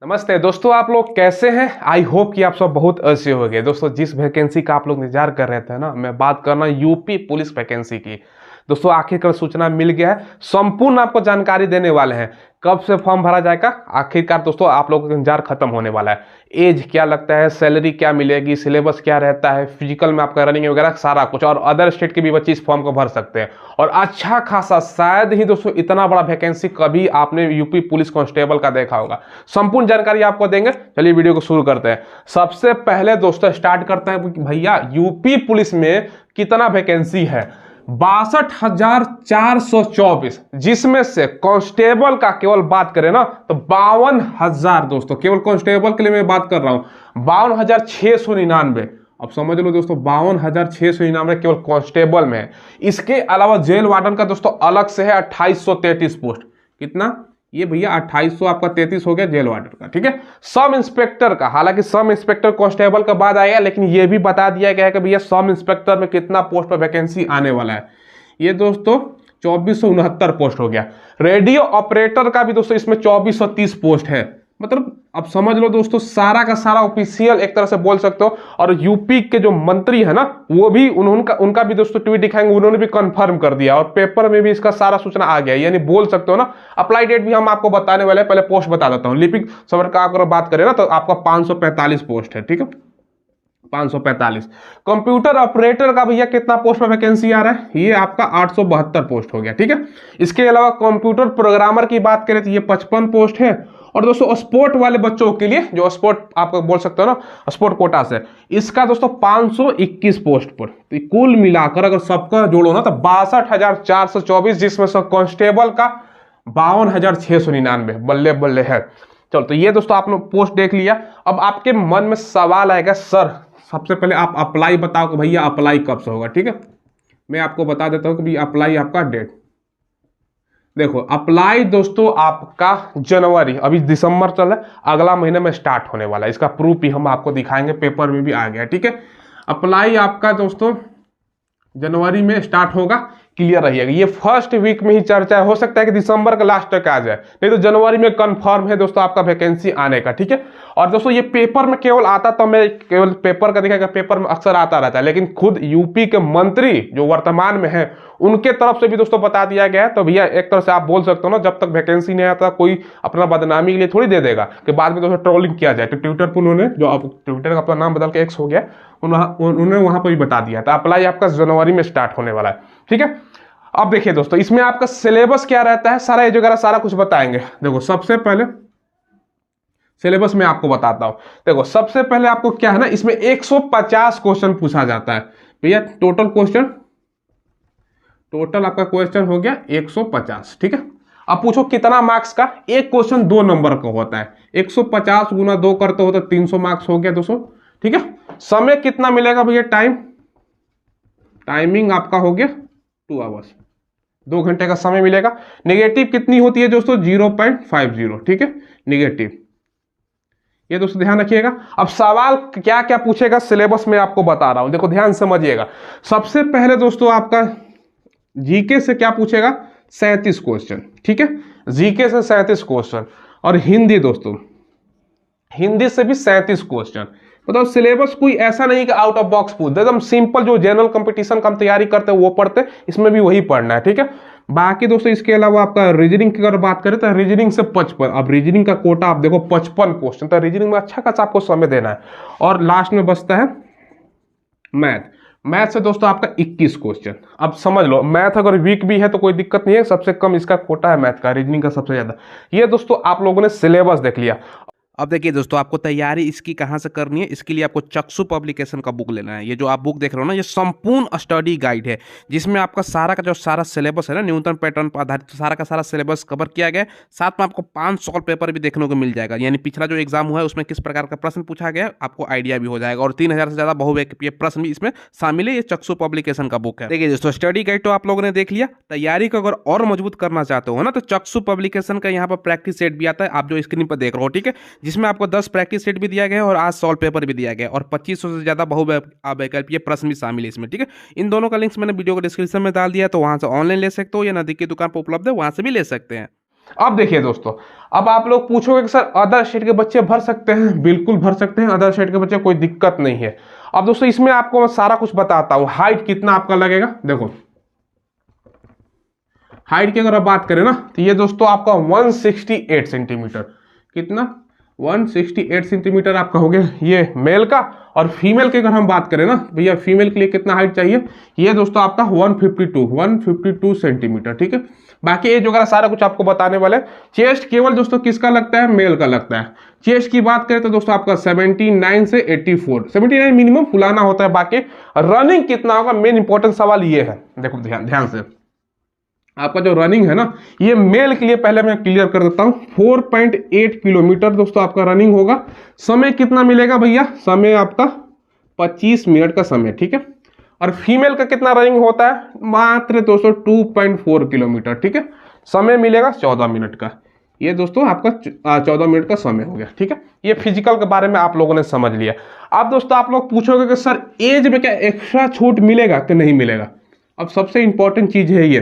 नमस्ते दोस्तों, आप लोग कैसे हैं। आई होप कि आप सब बहुत अच्छे हो गए। दोस्तों, जिस वैकेंसी का आप लोग इंतजार कर रहे थे ना, मैं बात करना यूपी पुलिस वैकेंसी की। दोस्तों, आखिरकार सूचना मिल गया है। संपूर्ण आपको जानकारी देने वाले हैं। कब से फॉर्म भरा जाएगा, आखिरकार दोस्तों आप लोगों का इंतजार खत्म होने वाला है। एज क्या लगता है, सैलरी क्या मिलेगी, सिलेबस क्या रहता है, फिजिकल में आपका रनिंग वगैरह सारा कुछ, और अदर स्टेट के भी बच्चे इस फॉर्म को भर सकते हैं। और अच्छा खासा, शायद ही दोस्तों इतना बड़ा वैकेंसी कभी आपने यूपी पुलिस कांस्टेबल का देखा होगा। संपूर्ण जानकारी आपको देंगे। चलिए वीडियो को शुरू करते हैं। सबसे पहले दोस्तों स्टार्ट करते हैं कि भैया यूपी पुलिस में कितना वैकेंसी है। 62,424, जिसमें से कांस्टेबल का केवल बात करें ना तो 52,000। दोस्तों केवल कांस्टेबल के लिए मैं बात कर रहा हूं, 52,699। अब समझ लो दोस्तों, 52,699 केवल कांस्टेबल में है। इसके अलावा जेल वार्डन का दोस्तों अलग से है 2833 पोस्ट। कितना? ये भैया 2800 आपका 33 हो गया जेल वार्डन का, ठीक है। सब इंस्पेक्टर का, हालांकि सब इंस्पेक्टर कांस्टेबल का बाद आएगा, लेकिन ये भी बता दिया गया है कि भैया सब इंस्पेक्टर में कितना पोस्ट पर वैकेंसी आने वाला है। ये दोस्तों 2469 पोस्ट हो गया। रेडियो ऑपरेटर का भी दोस्तों इसमें 2430 पोस्ट है। मतलब अब समझ लो दोस्तों, सारा का सारा ऑफिशियल एक तरह से बोल सकते हो। और यूपी के जो मंत्री है ना, वो भी उनका भी दोस्तों ट्वीट दिखाएंगे, उन्होंने भी कंफर्म कर दिया और पेपर में भी इसका सारा सूचना आ गया। यानी बोल सकते हो ना, अप्लाई डेट भी हम आपको बताने वाले हैं। पहले पोस्ट बता देता हूँ। लिपिक सवर का अगर बात करें ना तो आपका 545 पोस्ट है, ठीक है, 545। कंप्यूटर ऑपरेटर का भैया कितना पोस्ट में वैकेंसी आ रहा है, ये आपका 872 पोस्ट हो गया, ठीक है। इसके अलावा कंप्यूटर प्रोग्रामर की बात करें तो ये 55 पोस्ट है। और दोस्तों स्पोर्ट वाले बच्चों के लिए, जो स्पोर्ट आप बोल सकते हो ना, स्पोर्ट कोटा से, इसका दोस्तों 521 पोस्ट पर। तो कुल मिलाकर अगर सबका जोड़ो ना तो 62,424, जिसमें से कांस्टेबल का 52,699। बल्ले बल्ले है। चलो, तो ये दोस्तों आपने पोस्ट देख लिया। अब आपके मन में सवाल आएगा, सर सबसे पहले आप अप्लाई बताओ कि भैया अप्लाई कब से होगा, ठीक है। मैं आपको बता देता हूं कि भैया अप्लाई आपका डेट देखो। अप्लाई दोस्तों आपका जनवरी, अभी दिसंबर चल रहा है, अगला महीने में स्टार्ट होने वाला है। इसका प्रूफ भी हम आपको दिखाएंगे, पेपर में भी आ गया, ठीक है। अप्लाई आपका दोस्तों जनवरी में स्टार्ट होगा, क्लियर रहिएगा। ये फर्स्ट वीक में ही चर्चा हो सकता है कि दिसंबर का लास्ट तक आ जाए, नहीं तो जनवरी में कंफर्म है दोस्तों आपका वैकेंसी आने का, ठीक है। और दोस्तों ये पेपर में केवल आता, तो मैं केवल पेपर का दिखाएगा, पेपर में अक्सर आता रहता है, लेकिन खुद यूपी के मंत्री जो वर्तमान में है उनके तरफ से भी दोस्तों बता दिया गया है। तो भैया एक तरह से आप बोल सकते हो ना, जब तक वैकेंसी नहीं आता कोई अपना बदनामी के लिए थोड़ी दे देगा कि बाद में दोस्तों ट्रोलिंग किया जाए। तो ट्विटर पर उन्होंने, जो अब ट्विटर का अपना नाम बदल के एक्स हो गया, उन्होंने वहां पर भी बता दिया था अप्लाई आपका जनवरी में स्टार्ट होने वाला है, ठीक है। अब देखिए दोस्तों, इसमें आपका सिलेबस क्या रहता है, सारा एज वगैरह सारा कुछ बताएंगे। देखो सबसे पहले सिलेबस में आपको बताता हूं। देखो सबसे पहले आपको क्या है ना, इसमें 150 क्वेश्चन पूछा जाता है भैया। टोटल आपका क्वेश्चन हो गया 150, ठीक है। अब पूछो कितना मार्क्स का। एक क्वेश्चन 2 नंबर का होता है, 150 गुना 2 करते हो तो 300 मार्क्स हो गया दोस्तों, ठीक है। समय कितना मिलेगा भैया, टाइमिंग आपका हो गया 2 आवर्स, 2 घंटे का समय मिलेगा। नेगेटिव कितनी होती है दोस्तों, 0.50, ठीक है, नेगेटिव। ये दोस्तों ध्यान रखिएगा। अब सवाल क्या क्या पूछेगा सिलेबस में आपको बता रहा हूं, देखो ध्यान समझिएगा। सबसे पहले दोस्तों आपका जीके से क्या पूछेगा, 37 क्वेश्चन, ठीक है। जीके से 37 क्वेश्चन। और हिंदी दोस्तों, हिंदी से भी 37 क्वेश्चन। मतलब सिलेबस कोई ऐसा नहीं कि आउट ऑफ बॉक्स पूछ दे, एकदम सिंपल। जो जनरल कंपटीशन का हम तैयारी करते हैं वो पढ़ते हैं, इसमें भी वही पढ़ना है, ठीक है। बाकी दोस्तों इसके अलावा आपका रीजनिंग की अगर बात करें तो रीजनिंग से 55। अब रीजनिंग का कोटा आप देखो 55 क्वेश्चन, तो रीजनिंग में अच्छा खासा आपको समय देना है। और लास्ट में बचता है मैथ से दोस्तों आपका 21 क्वेश्चन। अब समझ लो, मैथ अगर वीक भी है तो कोई दिक्कत नहीं है, सबसे कम इसका कोटा है मैथ का, रीजनिंग का सबसे ज्यादा। ये दोस्तों आप लोगों ने सिलेबस देख लिया। अब देखिए दोस्तों, आपको तैयारी इसकी कहाँ से करनी है, इसके लिए आपको चक्षु पब्लिकेशन का बुक लेना है। ये जो आप बुक देख रहे हो ना, ये संपूर्ण स्टडी गाइड है, जिसमें आपका सारा का जो सारा सिलेबस है ना, न्यूनतम पैटर्न पर आधारित सारा का सारा सिलेबस कवर किया गया है। साथ में आपको 5 सॉल्व पेपर भी देखने को मिल जाएगा, यानी पिछला जो एग्जाम हुआ है उसमें किस प्रकार का प्रश्न पूछा गया आपको आइडिया भी हो जाएगा। और 3000 से ज्यादा बहुविकल्पीय प्रश्न भी इसमें शामिल है। ये चक्षु पब्लिकेशन का बुक है। देखिए दोस्तों, स्टडी गाइड तो आप लोगों ने देख लिया। तैयारी को अगर और मजबूत करना चाहते हो ना, तो चक्षु पब्लिकेशन का यहाँ पर प्रैक्टिस सेट भी आता है, आप जो स्क्रीन पर देख रहे हो, ठीक है, जिसमें आपको 10 प्रैक्टिस सेट भी दिया गया है और 8 सॉल्व पेपर भी दिया गया है और 2500 से ज्यादा बहुविकल्पीय प्रश्न भी शामिल है इसमें, ठीक है। इन दोनों का लिंक्स मैंने वीडियो को डिस्क्रिप्शन में डाल दिया है, तो वहां से ऑनलाइन ले सकते हो या नजदीक की दुकान पर उपलब्ध है, वहां से भी ले सकते हैं। अब देखिए दोस्तों, अब आप लोग पूछोगे कि सर अदर स्टेट के बच्चे भर सकते हैं? बिल्कुल भर सकते हैं अदर स्टेट के बच्चे, कोई दिक्कत नहीं है। अब दोस्तों इसमें आपको मैं सारा कुछ बताता हूं। हाइट कितना आपका लगेगा, देखो हाइट की अगर आप बात करें ना, तो ये दोस्तों आपका 168 सेंटीमीटर, कितना 168 सेंटीमीटर आपका हो गया ये मेल का। और फीमेल की अगर हम बात करें ना भैया, फीमेल के लिए कितना हाइट चाहिए, ये दोस्तों आपका 152 सेंटीमीटर, ठीक है। बाकी एज वगैरह सारा कुछ आपको बताने वाले। चेस्ट केवल दोस्तों किसका लगता है, मेल का लगता है। चेस्ट की बात करें तो दोस्तों आपका 79 से 84, 79 मिनिमम फुलाना होता है। बाकी रनिंग कितना होगा, मेन इंपॉर्टेंट सवाल ये है, देखो ध्यान से। आपका जो रनिंग है ना, ये मेल के लिए पहले मैं क्लियर कर देता हूं, 4.8 किलोमीटर दोस्तों आपका रनिंग होगा। समय कितना मिलेगा भैया, समय आपका 25 मिनट का समय, ठीक है। और फीमेल का कितना रनिंग होता है, मात्र दोस्तों 2.4 किलोमीटर, ठीक है। समय मिलेगा 14 मिनट का। ये दोस्तों आपका 14 मिनट का समय हो गया, ठीक है। ये फिजिकल के बारे में आप लोगों ने समझ लिया। अब दोस्तों आप लोग पूछोगे कि सर एज में क्या एक्स्ट्रा छूट मिलेगा कि नहीं मिलेगा। अब सबसे इंपॉर्टेंट चीज है ये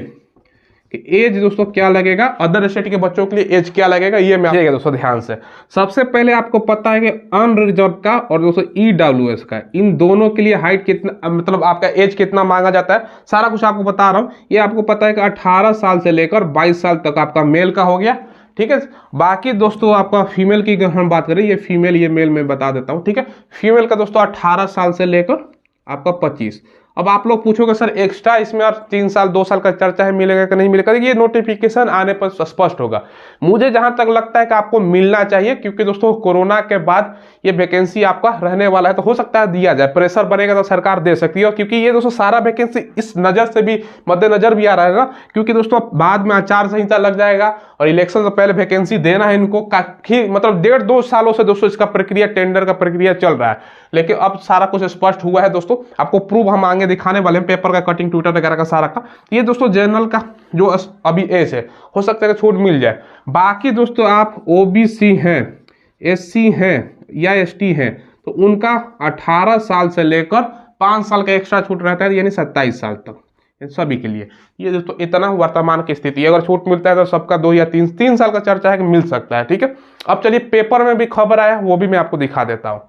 कि एज दोस्तों क्या लगेगा, अदर स्टेट के बच्चों के लिए एज क्या लगेगा, ये मैं दोस्तों ध्यान से। सबसे पहले आपको पता है कि अनरिजर्व का और दोस्तों ईडब्ल्यूएस का, इन दोनों के लिए हाइट कितना, मतलब आपका एज कितना मांगा जाता है, सारा कुछ आपको बता रहा हूं। ये आपको पता है कि 18 साल से लेकर 22 साल तक आपका मेल का हो गया, ठीक है। बाकी दोस्तों आपका फीमेल की अगर हम बात करें, ये फीमेल ये मेल में बता देता हूं, ठीक है। फीमेल का दोस्तों 18 साल से लेकर आपका 25। अब आप लोग पूछोगे सर एक्स्ट्रा इसमें और 3 साल 2 साल का चर्चा है, मिलेगा कि नहीं मिलेगा, ये नोटिफिकेशन आने पर स्पष्ट होगा। मुझे जहां तक लगता है कि आपको मिलना चाहिए, क्योंकि दोस्तों कोरोना के बाद ये वैकेंसी आपका रहने वाला है, तो हो सकता है दिया जाए, प्रेशर बनेगा तो सरकार दे सकती है। और क्योंकि ये दोस्तों सारा वैकेंसी इस नजर से भी मद्देनजर भी आ रहा है ना, क्योंकि दोस्तों बाद में आचार संहिता लग जाएगा और इलेक्शन से पहले वैकेंसी देना है इनको, काफी मतलब 1.5-2 सालों से दोस्तों इसका प्रक्रिया, टेंडर का प्रक्रिया चल रहा है। लेकिन अब सारा कुछ स्पष्ट हुआ है दोस्तों, आपको प्रूफ हम आगे दिखाने वाले हैं, पेपर का कटिंग ट्विटर वगैरह का सारा का। ये दोस्तों जनरल का जो अभी एज है, हो सकता है कि छूट मिल जाए। बाकी दोस्तों आप ओबीसी हैं, एससी हैं या एसटी हैं, तो उनका 18 साल से लेकर 5 साल का एक्स्ट्रा छूट रहता है, यानी 27 साल तक सभी के लिए। ये दोस्तों इतना वर्तमान की स्थिति, अगर छूट मिलता है तो सबका 2 या 3 साल का चर्चा है कि मिल सकता है, ठीक है। अब चलिए पेपर में भी खबर आया, वो भी मैं आपको दिखा देता हूं।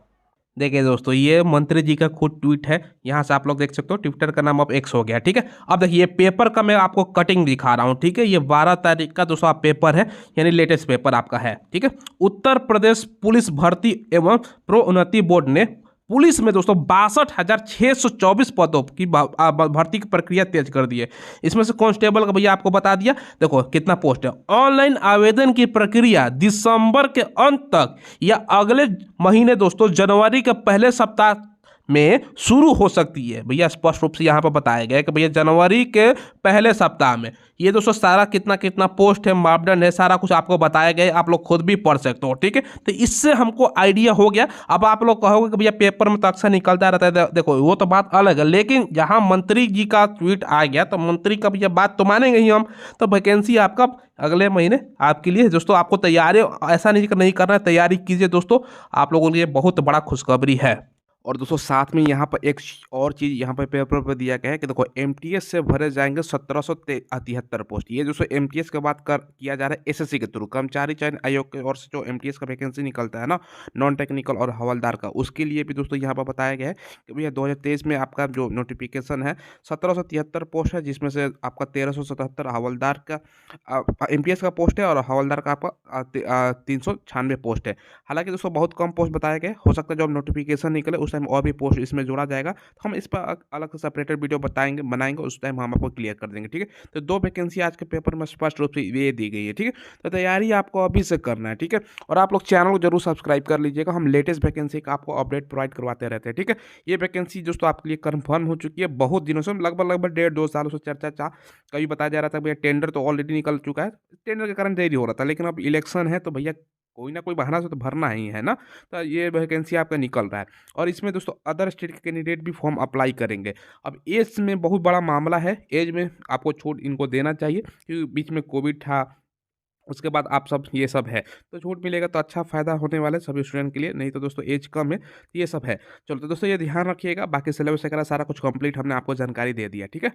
देखिए दोस्तों, ये मंत्री जी का खुद ट्वीट है, यहाँ से आप लोग देख सकते हो, ट्विटर का नाम अब एक्स हो गया, ठीक है। अब देखिए पेपर का मैं आपको कटिंग दिखा रहा हूँ, ठीक है। ये 12 तारीख का दोस्तों आप पेपर है, यानी लेटेस्ट पेपर आपका है, ठीक है। उत्तर प्रदेश पुलिस भर्ती एवं प्रोन्नति बोर्ड ने पुलिस में दोस्तों 62,624 पदों की भर्ती की प्रक्रिया तेज कर दी है। इसमें से कांस्टेबल का भैया आपको बता दिया, देखो कितना पोस्ट है। ऑनलाइन आवेदन की प्रक्रिया दिसंबर के अंत तक या अगले महीने दोस्तों जनवरी के पहले सप्ताह में शुरू हो सकती है। भैया स्पष्ट रूप से यहाँ पर बताया गया है कि भैया जनवरी के पहले सप्ताह में। ये दोस्तों सारा कितना कितना पोस्ट है, मापदंड है, सारा कुछ आपको बताया गया है, आप लोग खुद भी पढ़ सकते हो, ठीक है। तो इससे हमको आइडिया हो गया। अब आप लोग कहोगे कि भैया पेपर में तो अक्सर निकलता रहता है, देखो वो तो बात अलग है, लेकिन जहाँ मंत्री जी का ट्वीट आ गया तो मंत्री का भैया बात तो मानेंगे ही हम। तो वैकेंसी आपका अगले महीने आपके लिए दोस्तों, आपको तैयारी ऐसा नहीं करना है, तैयारी कीजिए दोस्तों, आप लोगों के लिए बहुत बड़ा खुशखबरी है। और दोस्तों साथ में यहाँ पर एक और चीज़ यहाँ पर पेपर पर दिया गया है कि देखो एमटीएस से भरे जाएंगे 1773 पोस्ट। ये दोस्तों एमटीएस के बात किया जा रहा है एसएससी के थ्रू, कर्मचारी चयन आयोग की ओर से जो एमटीएस का वैकेंसी निकलता है ना, नॉन टेक्निकल और हवलदार का, उसके लिए भी दोस्तों यहाँ पर बताया गया है कि भैया 2023 में आपका जो नोटिफिकेशन है 1773 पोस्ट है, जिसमें से आपका 1377 हवलदार का एमटीएस का पोस्ट है और हवलदार का आपका 396 पोस्ट है। हालांकि दोस्तों बहुत कम पोस्ट बताया गया, हो सकता है जब नोटिफिकेशन निकले उस टाइम और भी पोस्ट इसमें जोड़ा जाएगा, तो हम इस पर अलग से सेपरेटेड वीडियो बनाएंगे, उस टाइम हम आपको क्लियर कर देंगे, ठीक है। तो 2 वैकेंसी आज के पेपर में स्पष्ट रूप से ये दी गई है, ठीक है। तो तैयारी आपको अभी से करना है, ठीक है। और आप लोग चैनल को जरूर सब्सक्राइब कर लीजिएगा, हम लेटेस्ट वैकेंसी का आपको अपडेट प्रोवाइड करवाते रहते हैं, ठीक है। ये वैकेंसी दोस्तों आपके लिए कन्फर्म हो चुकी है, बहुत दिनों से, लगभग 1.5-2 सालों से चर्चा कभी बताया जा रहा था भैया टेंडर तो ऑलरेडी निकल चुका है, टेंडर के कारण देरी हो रहा था, लेकिन अब इलेक्शन है तो भैया कोई ना कोई बहाना से तो भरना ही है ना। तो ये वैकेंसी आपका निकल रहा है और इसमें दोस्तों अदर स्टेट के कैंडिडेट भी फॉर्म अप्लाई करेंगे। अब एज में बहुत बड़ा मामला है, एज में आपको छूट इनको देना चाहिए, क्योंकि बीच में कोविड था, उसके बाद आप सब ये सब है, तो छूट मिलेगा तो अच्छा फ़ायदा होने वाला है सभी स्टूडेंट के लिए। नहीं तो दोस्तों एज कम है, तो ये सब है। चलो तो दोस्तों ये ध्यान रखिएगा, बाकी सिलेबस वगैरह सारा कुछ कंप्लीट हमने आपको जानकारी दे दिया, ठीक है।